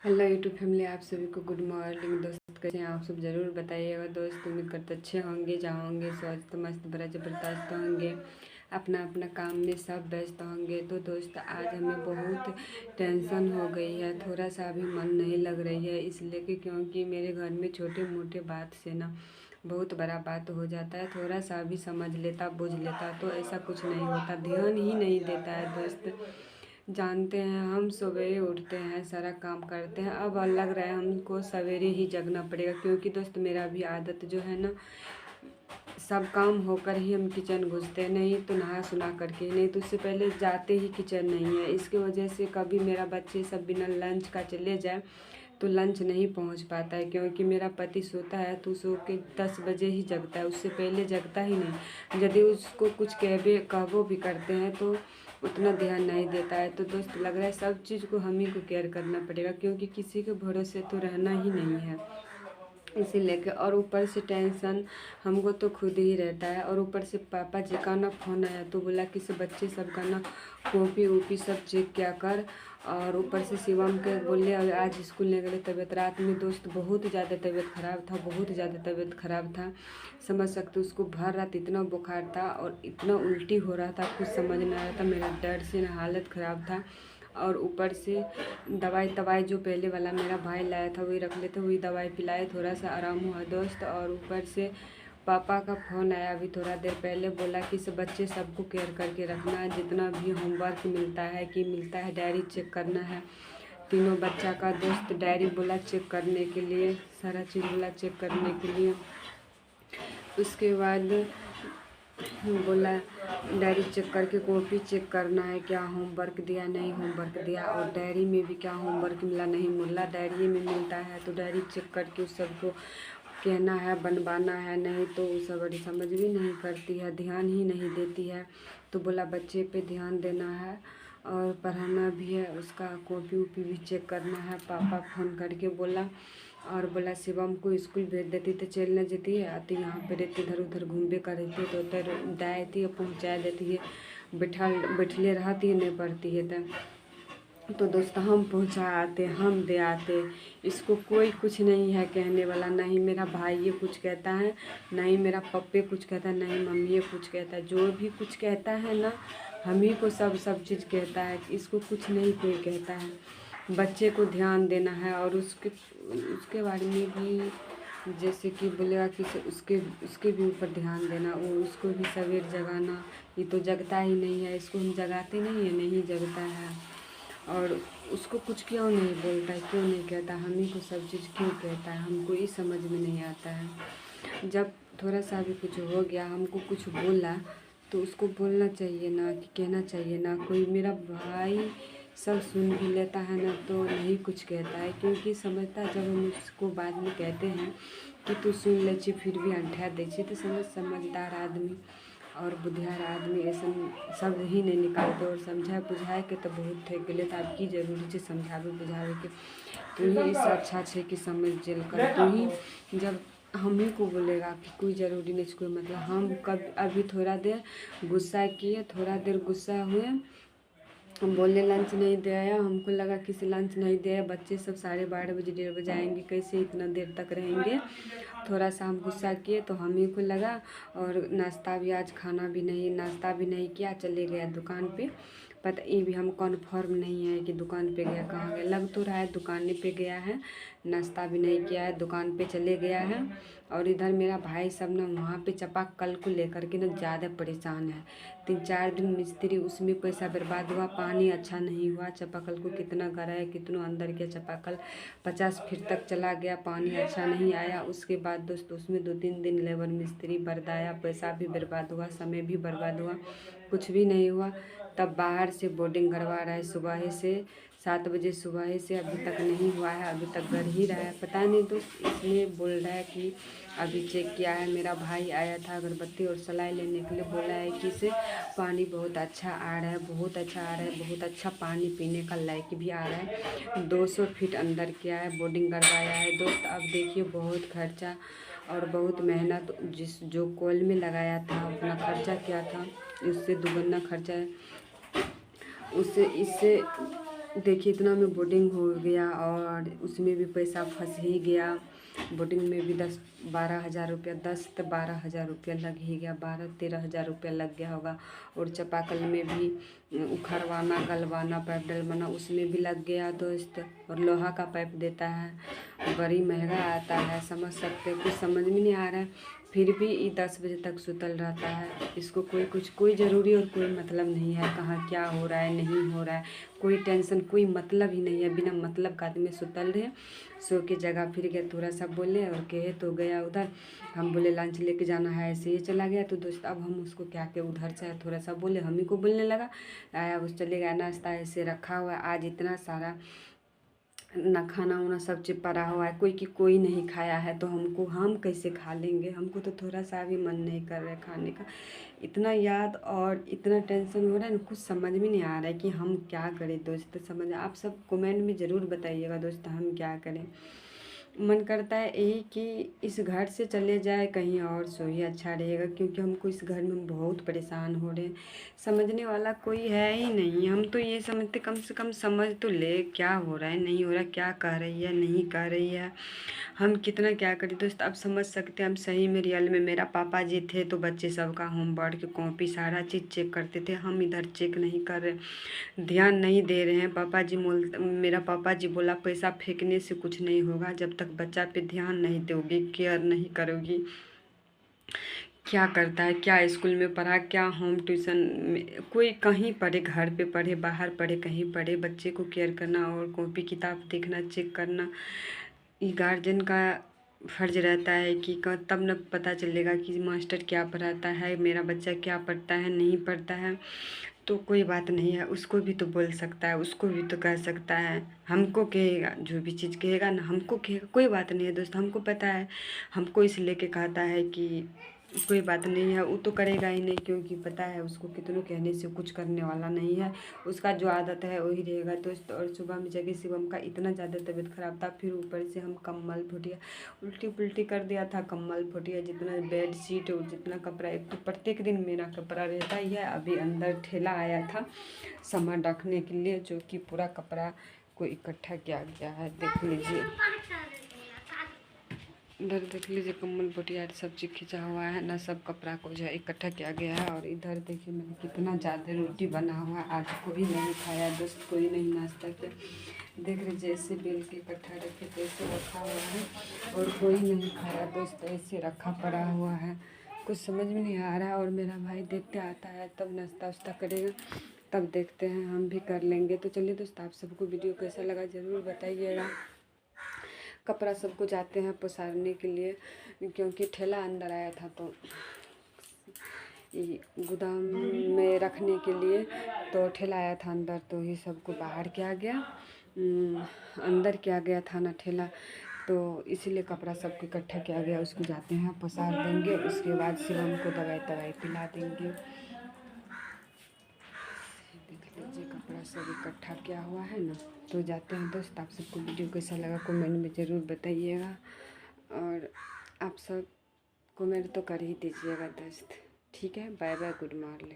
Hello YouTube family, आप सभी को गुड मॉर्निंग। दोस्त कैसे हैं आप सब, ज़रूर बताइएगा। दोस्त उम्मीद करते अच्छे होंगे, जहाँ होंगे स्वस्थ मस्त बड़ा ज़बरदस्त होंगे, अपना अपना काम में सब व्यस्त होंगे। तो दोस्त आज हमें बहुत टेंशन हो गई है, थोड़ा सा भी मन नहीं लग रही है, इसलिए कि क्योंकि मेरे घर में छोटे मोटे बात से ना बहुत बड़ा बात हो जाता है। थोड़ा सा भी समझ लेता बुझ लेता तो ऐसा कुछ नहीं होता, ध्यान ही नहीं देता है। दोस्त जानते हैं, हम सवेरे उठते हैं, सारा काम करते हैं। अब लग रहा है हमको सवेरे ही जगना पड़ेगा, क्योंकि दोस्त मेरा भी आदत जो है ना, सब काम होकर ही हम किचन घुसते हैं, नहीं तो नहा सुना करके, नहीं तो उससे पहले जाते ही किचन नहीं है। इसकी वजह से कभी मेरा बच्चे सब बिना लंच का चले जाए तो लंच नहीं पहुंच पाता है, क्योंकि मेरा पति सोता है तो सो के 10 बजे ही जगता है, उससे पहले जगता ही नहीं। यदि उसको कुछ कहबो भी करते हैं तो उतना ध्यान नहीं देता है। तो दोस्त लग रहा है सब चीज़ को हम ही को केयर करना पड़ेगा, क्योंकि किसी के भरोसे तो रहना ही नहीं है। इसी लेके और ऊपर से टेंशन हमको तो खुद ही रहता है। और ऊपर से पापा जी का ना फ़ोन आया तो बोला कि सब बच्चे सब का ना कॉपी वोपी सब चेक क्या कर। और ऊपर से शिवम के बोले और आज स्कूल नहीं गए। तबीयत रात में दोस्त बहुत ज़्यादा तबीयत ख़राब था, बहुत ज़्यादा तबीयत ख़राब था, समझ सकते। उसको भर रात इतना बुखार था और इतना उल्टी हो रहा था, कुछ समझ नहीं आ रहा था। मेरा डर से ना हालत ख़राब था। और ऊपर से दवाई जो पहले वाला मेरा भाई लाया था वही रख लेते, वही दवाई पिलाए, थोड़ा सा आराम हुआ दोस्त। और ऊपर से पापा का फ़ोन आया अभी थोड़ा देर पहले, बोला कि सब बच्चे सबको केयर करके रखना है, जितना भी होमवर्क मिलता है डायरी चेक करना है। तीनों बच्चा का दोस्त डायरी बोला चेक करने के लिए, सारा चीज़ बोला चेक करने के लिए। उसके बाद बोला डायरी चेक करके कॉपी चेक करना है, क्या होमवर्क दिया नहीं होमवर्क दिया, और डायरी में भी क्या होमवर्क मिला नहीं मिला। डायरी में मिलता है तो डायरी चेक करके उस सबको कहना है, बनवाना है, नहीं तो वो सब बड़ी समझ भी नहीं करती है, ध्यान ही नहीं देती है। तो बोला बच्चे पे ध्यान देना है और पढ़ाना भी है, उसका कॉपी वोपी भी चेक करना है। पापा फ़ोन करके बोला और बोला शिवम को स्कूल भेज देती तो चल न जेती है, आती यहाँ पे रहती, इधर उधर घूमबे कर रहती तो उधर दायती पहुँचा देती है, बैठले रहती नहीं पढ़ती है। तो दोस्त हम पहुँचा आते, हम दे आते, इसको कोई कुछ नहीं है कहने वाला। नहीं मेरा भाई ये कुछ कहता है, नहीं मेरा पप्पे कुछ कहता है, नहीं मम्मी ये कुछ कहता है। जो भी कुछ कहता है ना, हम ही को सब चीज़ कहता है, इसको कुछ नहीं कोई कहता है। बच्चे को ध्यान देना है और उसके उसके बारे में भी जैसे कि बोलेगा कि उसके उसके भी ऊपर ध्यान देना, वो उसको भी सवेर जगाना। ये तो जगता ही नहीं है, इसको हम जगाते नहीं है, नहीं जगता है। और उसको कुछ क्यों नहीं बोलता है, क्यों नहीं कहता, हम ही को सब चीज़ क्यों कहता है, हमको ये समझ में नहीं आता है। जब थोड़ा सा भी कुछ हो गया, हमको कुछ बोला तो उसको बोलना चाहिए ना, कि कहना चाहिए ना। कोई मेरा भाई सब सुन भी लेता है ना तो नहीं कुछ कहता है, क्योंकि समझता जब हम उसको बाद में कहते हैं कि तू सुन ले छी फिर भी अंठा दे छी, तो समझदार आदमी और बुद्धियार आदमी ऐसा शब्द ही नहीं निकालते। और समझा बुझाए के तो बहुत थे गेले, तो अब की जरूरी है समझावे बुझावे के। तू ही इससे अच्छा है कि समझ जेल कर, तू ही जब हम ही को बोलेगा कि कोई ज़रूरी नहीं, कोई मतलब। हम कब अभी थोड़ा देर गुस्सा किए, थोड़ा देर गुस्सा हुए, हम बोले लंच नहीं दे आया, हमको लगा किसी लंच नहीं दे आया, बच्चे सब 12:30 बजे 1:30 आएंगे, कैसे इतना देर तक रहेंगे। थोड़ा सा हम गुस्सा किए तो हम ही को लगा। और नाश्ता भी आज खाना भी नहीं, नाश्ता भी नहीं किया, चले गया दुकान पे। पता ये भी हम कन्फर्म नहीं है कि दुकान पे गया कहाँ गया, लग तो रहा है दुकान पे गया है, नाश्ता भी नहीं किया है, दुकान पे चले गया है। और इधर मेरा भाई सब ना वहाँ पे चापाकल को लेकर के ना ज़्यादा परेशान है। 3-4 दिन मिस्त्री उसमें पैसा बर्बाद हुआ, पानी अच्छा नहीं हुआ, चापाकल को कितना गराया, कितना अंदर किया, चापाकल 50 फीट तक चला गया, पानी अच्छा नहीं आया। उसके बाद दोस्त उसमें 2-3 दिन लेबर मिस्त्री बरदाया, पैसा भी बर्बाद हुआ, समय भी बर्बाद हुआ, कुछ भी नहीं हुआ। तब बाहर से बोर्डिंग करवा रहा है, सुबह से 7 बजे सुबह से अभी तक नहीं हुआ है, अभी तक कर ही रहा है, पता नहीं। तो इसमें बोल रहा है कि अभी चेक किया है, मेरा भाई आया था अगरबत्ती और सलाई लेने के लिए, बोला है कि इसे पानी बहुत अच्छा आ रहा है, बहुत अच्छा आ रहा है, बहुत अच्छा पानी पीने का लायक भी आ रहा है। 200 फीट अंदर किया है, बोर्डिंग करवाया है दोस्त। अब देखिए बहुत खर्चा और बहुत मेहनत, जिस जो कॉल में लगाया था अपना खर्चा किया था, उससे दुगना खर्चा है, उससे इससे देखिए इतना में बोर्डिंग हो गया और उसमें भी पैसा फंस ही गया। बोर्डिंग में भी 10-12 हज़ार रुपया, 10 से 12 हज़ार रुपया लग ही गया, 12-13 हज़ार रुपया लग गया होगा। और चापाकल में भी उखड़वाना, गलवाना, पाइप डलवाना, उसमें भी लग गया दोस्त। और लोहा का पाइप देता है, बड़ी महंगा आता है, समझ सकते हैं। कुछ समझ में नहीं आ रहा है, फिर भी ये 10 बजे तक सुतल रहता है। इसको कोई ज़रूरी और कोई मतलब नहीं है, कहाँ क्या हो रहा है नहीं हो रहा है, कोई टेंशन, कोई मतलब ही नहीं है। बिना मतलब का आदमी सुतल रहे, सो के जगह फिर गया, थोड़ा सा बोले और कहे तो गया उधर। हम बोले लंच लेके जाना है, ऐसे ही चला गया। तो दोस्त अब हम उसको क्या के उधर से थोड़ा सा बोले, हम ही को बोलने लगा, आया उस चले गया। नाश्ता ऐसे रखा हुआ है, आज इतना सारा ना खाना वाना सब चीज़ पड़ा हुआ है, कोई नहीं खाया है, तो हम कैसे खा लेंगे। हमको तो थोड़ा सा भी मन नहीं कर रहा है खाने का। इतना याद और इतना टेंशन हो रहा है ना, कुछ समझ में नहीं आ रहा है कि हम क्या करें दोस्त। समझ आप सब कमेंट में ज़रूर बताइएगा दोस्त, हम क्या करें। मन करता है यही कि इस घर से चले जाए कहीं और, सो ही अच्छा रहेगा। क्योंकि हमको इस घर में बहुत परेशान हो रहे हैं, समझने वाला कोई है ही नहीं। हम तो ये समझते कम से कम समझ तो ले, क्या हो रहा है नहीं हो रहा, क्या कह रही है नहीं कह रही है, हम कितना क्या करें दोस्त। अब समझ सकते हैं हम सही में रियल में। मेरा पापा जी थे तो बच्चे सबका होमवर्क, कॉपी, सारा चीज़ चेक करते थे। हम इधर चेक नहीं कर रहे, ध्यान नहीं दे रहे हैं। मेरा पापा जी बोला पैसा फेंकने से कुछ नहीं होगा, जब तक बच्चा पे ध्यान नहीं दोगी, केयर नहीं करोगी। क्या करता है, क्या स्कूल में पढ़ा, क्या होम ट्यूशन में, कोई कहीं पढ़े, घर पे पढ़े, बाहर पढ़े, कहीं पढ़े, बच्चे को केयर करना और कॉपी किताब देखना, चेक करना, ये गार्जियन का फर्ज रहता है कि तब न पता चलेगा कि मास्टर क्या पढ़ाता है, मेरा बच्चा क्या पढ़ता है नहीं पढ़ता है। तो कोई बात नहीं है, उसको भी तो बोल सकता है, उसको भी तो कह सकता है। हमको कहेगा, जो भी चीज़ कहेगा ना हमको कहेगा, कोई बात नहीं है दोस्त, हमको पता है। हमको इस लेके कहता है कि कोई बात नहीं है, वो तो करेगा ही नहीं, क्योंकि पता है उसको कितनों कहने से कुछ करने वाला नहीं है। उसका जो आदत है वही रहेगा दोस्त। और सुबह में जगह शिवम का इतना ज़्यादा तबीयत ख़राब था, फिर ऊपर से हम कम्बल फुटिया, उल्टी पुल्टी कर दिया था। कम्बल फुटिया, जितना बेड शीट और जितना कपड़ा, एक तो प्रत्येक दिन मेरा कपड़ा रहता ही है। अभी अंदर ठेला आया था सामान रखने के लिए, जो कि पूरा कपड़ा को इकट्ठा किया गया है, देख लीजिए। इधर देख लीजिए, कम्बल पटिया सब चीज़ खींचा हुआ है ना, सब कपड़ा को जो है इकट्ठा किया गया है। और इधर देखिए मैंने कितना ज़्यादा रोटी बना हुआ है, आज कोई नहीं खाया दोस्त, कोई नहीं नाश्ता किया। देख लीजिए ऐसे बेल के इकट्ठा रखे तो ऐसे रखा हुआ है, और कोई नहीं खाया दोस्त, ऐसे रखा पड़ा हुआ है, कुछ समझ में नहीं आ रहा है। और मेरा भाई देखते आता है तब नाश्ता वास्ता करेगा, तब देखते हैं, हम भी कर लेंगे। तो चलिए दोस्त, आप सबको वीडियो कैसा लगा ज़रूर बताइएगा। कपड़ा सबको जाते हैं पसारने के लिए, क्योंकि ठेला अंदर आया था तो ये गोदाम में रखने के लिए, तो ठेला आया था अंदर, तो ये सबको बाहर किया गया, अंदर किया गया था ना ठेला, तो इसीलिए कपड़ा सबको इकट्ठा किया गया। उसको जाते हैं पसार देंगे, उसके बाद शिवम को दवाई दवाई पिला देंगे। देख लीजिए कपड़ा सब इकट्ठा किया हुआ है ना, तो जाते हैं दोस्त। आप सबको वीडियो कैसा लगा कमेंट में ज़रूर बताइएगा, और आप सब कमेंट तो कर ही दीजिएगा दोस्त। ठीक है, बाय बाय, गुड मॉर्निंग।